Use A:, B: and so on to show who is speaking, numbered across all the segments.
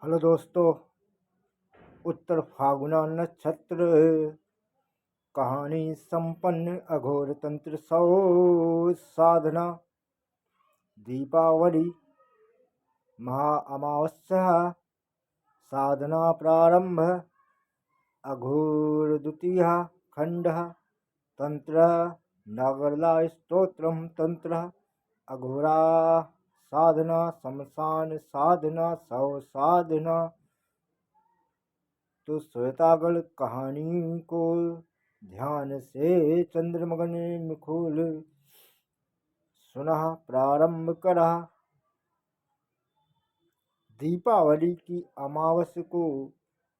A: Hello दोस्तों। उत्तर फागुना नक्षत्र कहानी संपन्न अघोर तंत्र सौ साधना दीपावली महा अमावस्या साधना प्रारंभ अघोर द्वितीय खंड तंत्र नागरला स्तोत्रम तंत्र अघोरा साधना शमशान साधना सौ साधना। तो श्वेतागढ़ कहानी को ध्यान से चंद्रमगन मुखोल सुना प्रारंभ करा। दीपावली की अमावस्या को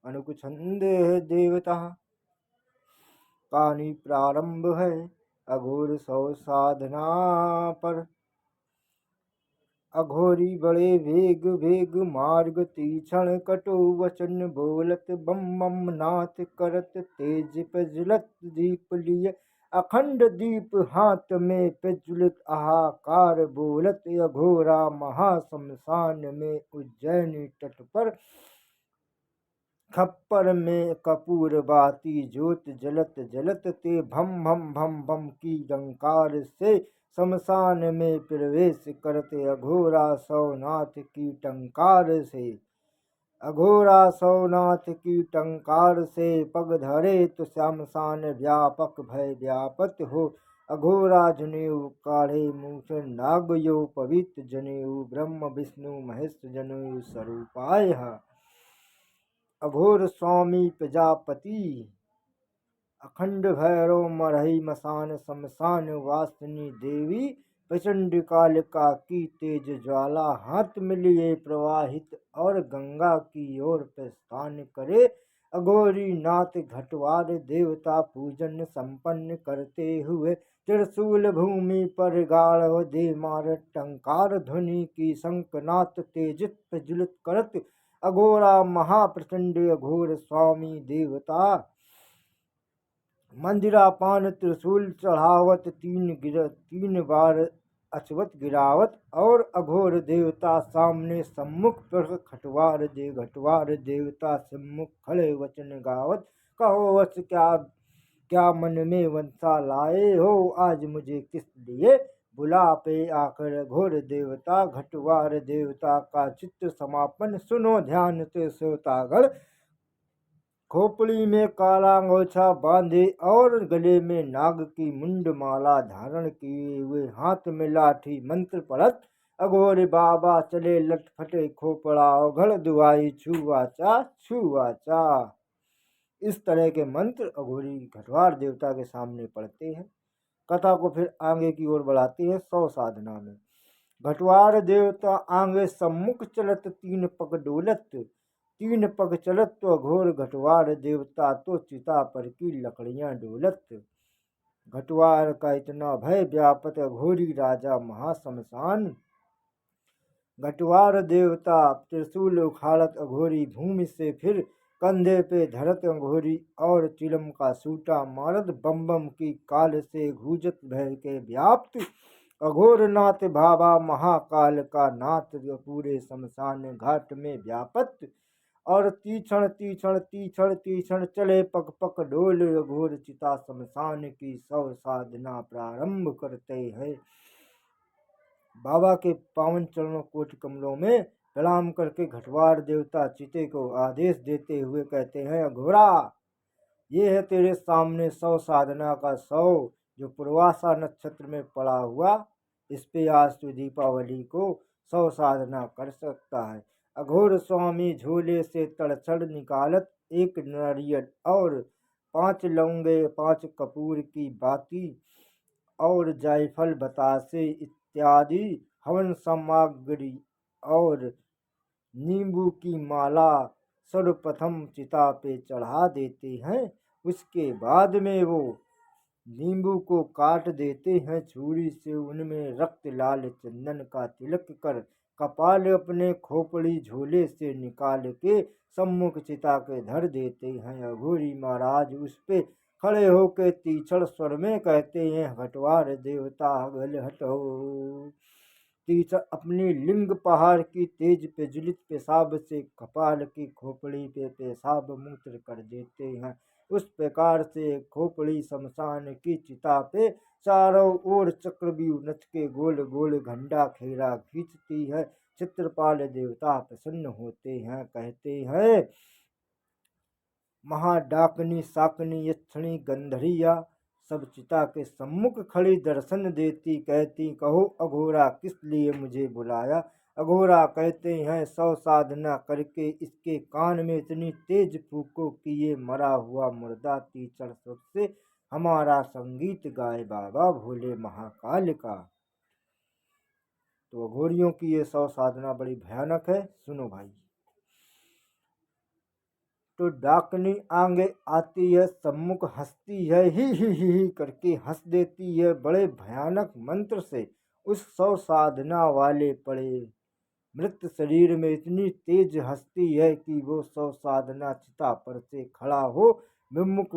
A: अनुकुछंद देवता कहानी प्रारंभ है अघोर सौ साधना पर। अघोरी बड़े वेग वेग मार्ग तीक्षण कटु वचन बोलत बम बम नाथ करत तेज प्रज्वलत दीप लिए अखंड दीप हाथ में प्रज्वलित आहाकार बोलत अघोरा महाशमशान में उज्जैनी तट पर खप्पर में कपूर बाती ज्योत जलत जलत ते भम भम भम भम की गंकार से शमशान में प्रवेश करते अघोरा सौनाथ की टंकार से। अघोरा सौनाथ की टंकार से पग धरे तो शमशान व्यापक भय व्यापत हो। अघोरा जनेऊ काढ़े मूछ नागयो पवित्र जनेऊ ब्रह्म विष्णु महेश जनेऊ स्वरूपाय। अघोर स्वामी प्रजापति अखंड भैरव मरही मसान शमशान वासिनी देवी प्रचंड कालिका की तेज ज्वाला हाथ में लिए प्रवाहित और गंगा की ओर प्रस्थान करे। अघोरी नाथ घटवार देवता पूजन संपन्न करते हुए त्रिशूल भूमि पर गाढ़ दे मार टंकार ध्वनि की शंखनाथ तेजित प्रज्वलित करत अघोरा महाप्रचंड अघोर स्वामी देवता मंदिरापान त्रिशूल चढ़ावत तीन बार अचवत गिरावत और अघोर देवता सामने सम्मुख पर घटवार देवता सम्मुख खड़े वचन गावत कहो वच क्या मन में वंशा लाए हो आज मुझे किस लिए बुला पे आकर। घोर देवता घटवार देवता का चित्र समापन सुनो ध्यान से श्रोतागण। खोपड़ी में काला अंगोछा बांधे और गले में नाग की मुंड माला धारण किए हुए हाथ में लाठी मंत्र पढ़त अघोर बाबा चले लटफटे खोपड़ा घड़ दुआई छुआचा छुआचा। इस तरह के मंत्र अघोरी घटवार देवता के सामने पढ़ते हैं। कथा को फिर आगे की ओर बढ़ाते हैं। सौ साधना में घटवार देवता आगे सम्मुख चलत तीन पग डोलत तीन पग चलत तो अघोर घटवार देवता तो चिता पर की लकड़ियां डोलत। घटवार का इतना भय व्यापत अघोरी राजा महाशमशान घटवार देवता त्रिशूल उखाड़त अघोरी भूमि से फिर कंधे पे धरत अघोरी और चिलम का सूटा मारत बम बम की काल से गूंजत भय के व्याप्त अघोर नाथ बाबा महाकाल का नाथ पूरे शमशान घाट में व्यापत और तीक्षण तीक्षण तीक्षण तीक्षण चले पग पग डोल अघोर चिता शमशान की सौ साधना प्रारंभ करते हैं। बाबा के पावन चरणों कोटि कमलों में प्रणाम करके घटवार देवता चिते को आदेश देते हुए कहते हैं अघोरा ये है तेरे सामने सौ साधना का सौ जो पूर्वाषा नक्षत्र में पड़ा हुआ। इस पे आज तो दीपावली को सौ साधना कर सकता है। अघोर स्वामी झोले से तड़छड़ निकालत एक नारियल और 5 लौंगे 5 कपूर की बाती और जायफल बतासे इत्यादि हवन सामग्री और नींबू की माला सर्वप्रथम चिता पे चढ़ा देते हैं। उसके बाद में वो नींबू को काट देते हैं छुरी से उनमें रक्त लाल चंदन का तिलक कर कपाल अपने खोपड़ी झोले से निकाल के सम्मुख चिता के धर देते हैं। अघोरी महाराज उस पे खड़े होकर तीक्षण स्वर में कहते हैं घटवार देवता गल हटो तीसरा, अपनी लिंग पहाड़ की तेज प्रज्वलित पेशाब से कपाल की खोपड़ी पे पेशाब मूत्र कर देते हैं। उस प्रकार से खोपड़ी शमशान की चिता पे चारों ओर चक्रव्यूह नच के गोल गोल घंटा खेरा खींचती है। चित्रपाल देवता प्रसन्न होते हैं, कहते हैं, महाडाकनी शाकनी यक्षिणी गंधर्विया सब चिता के सम्मुख खड़ी दर्शन देती, कहती, कहो अघोरा किस लिए मुझे बुलाया। अघोरा कहते हैं, 100 साधना करके इसके कान में इतनी तेज फूको कि ये मरा हुआ मुर्दा तीचड़ सुर से हमारा संगीत गाए बाबा भोले महाकाल का। तो अघोरियों की ये 100 साधना बड़ी भयानक है, सुनो भाई। तो डाकनी आगे आती है, सम्मुख हंसती है, ही करके हंस देती है बड़े भयानक मंत्र से। उस 100 साधना वाले पड़े मृत शरीर में इतनी तेज हंसती है कि वो 100 साधना चिता पर से खड़ा हो विमुख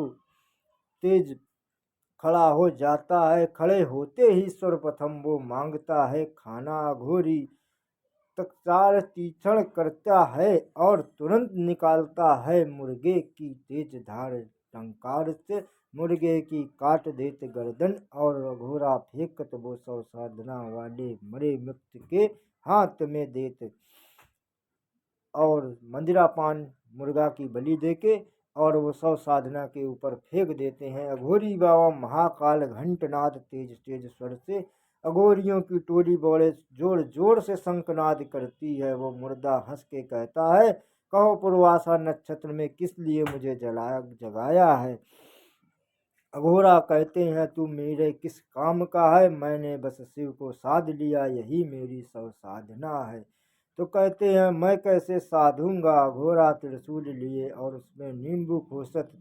A: तेज खड़ा हो जाता है। खड़े होते ही सर्वप्रथम वो मांगता है खाना। अघोरी तत्काल तीक्षण करता है और तुरंत निकालता है मुर्गे की तेज धार। टंकार से मुर्गे की काट देते गर्दन और अघोरा फेंकत वो 100 साधना वाले मरे मृत के हाथ में देते और मंदिरा पान मुर्गा की बलि देके और वो 100 साधना के ऊपर फेंक देते हैं। अघोरी बाबा महाकाल घंटनाद तेज तेज स्वर से अघोरियों की टोली बड़े जोर जोर से शंखनाद करती है। वो मुर्दा हंस के कहता है, कहो पूर्वाषा नक्षत्र में किस लिए मुझे जगाया है। अघोरा कहते हैं, तू मेरे किस काम का है। मैंने बस शिव को साध लिया, यही मेरी 100 साधना है। तो कहते हैं, मैं कैसे साधूंगा। अघोरा त्रिशूल लिए और उसमें नींबू खोसत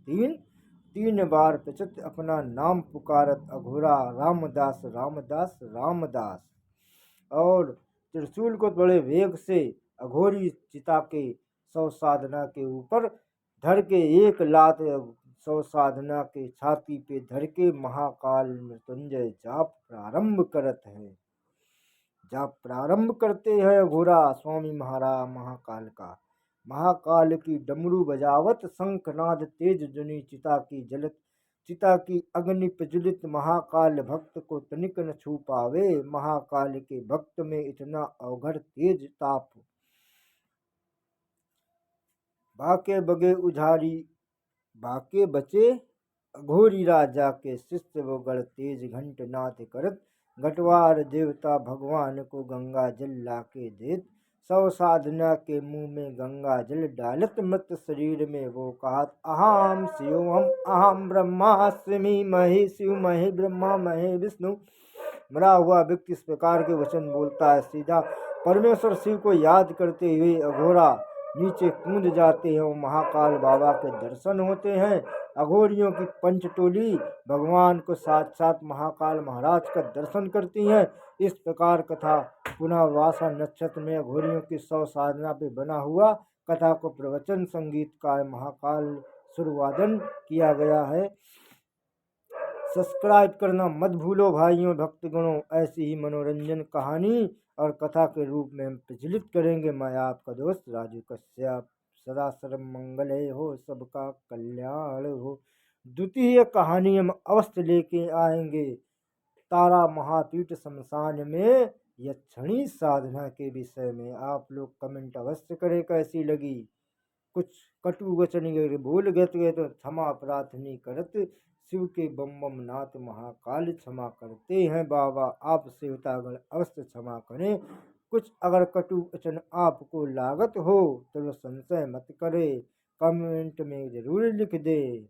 A: तीन बार प्रचित अपना नाम पुकारत अघोरा रामदास रामदास रामदास। और त्रिशूल को बड़े वेग से अघोरी चिता के 100 साधना के ऊपर धर के एक लात 100 साधना के छाती पे धर के महाकाल मृत्युंजय जाप प्रारंभ करते हैं अघोरा स्वामी महाराज महाकाल का। महाकाल की डमरू बजावत शंखनाद तेज जुनी चिता की अग्नि प्रज्वलित महाकाल भक्त को तनिक न छू पावे। महाकाल के भक्त में इतना अवघड़ तेज ताप बाके बचे अघोरी राजा के शिष्य वो गढ़ तेज घंट नाथ करत घटवार देवता भगवान को गंगा जल लाके देत। 100 साधना के मुंह में गंगा जल डालत मृत शरीर में वो कहत, अहम शिवम अहम ब्रह्मास्मि महे शिव महे ब्रह्मा महे विष्णु। मरा हुआ व्यक्ति इस प्रकार के वचन बोलता है। सीधा परमेश्वर शिव को याद करते हुए अघोरा नीचे कूद जाते हैं। वो महाकाल बाबा के दर्शन होते हैं। अघोरियों की पंचटोली भगवान को साथ साथ महाकाल महाराज का दर्शन करती हैं। इस प्रकार कथा पुनर्वासा नक्षत्र में अघोरियों की 100 साधना पे बना हुआ कथा को प्रवचन संगीत का महाकाल सुरवादन किया गया है। सब्सक्राइब करना मत भूलो भाइयों भक्तगणों। ऐसी ही मनोरंजन कहानी और कथा के रूप में हम प्रचलित करेंगे। मैं आपका दोस्त राजू कश्यप। सदा सर्व मंगल हो, सबका कल्याण हो। द्वितीय कहानी हम अवश्य लेके आएंगे तारा महापीठ शमशान में यक्षिणी साधना के विषय में। आप लोग कमेंट अवश्य करें कैसी लगी। कुछ कटु वचन बोल गए तो क्षमा प्रार्थनी करत शिव के बम बम नाथ महाकाल क्षमा करते हैं बाबा। आप सेवतागण अवश्य क्षमा करें। कुछ अगर कटु वचन आपको लागत हो तो संशय मत करें, कमेंट में जरूर लिख दे।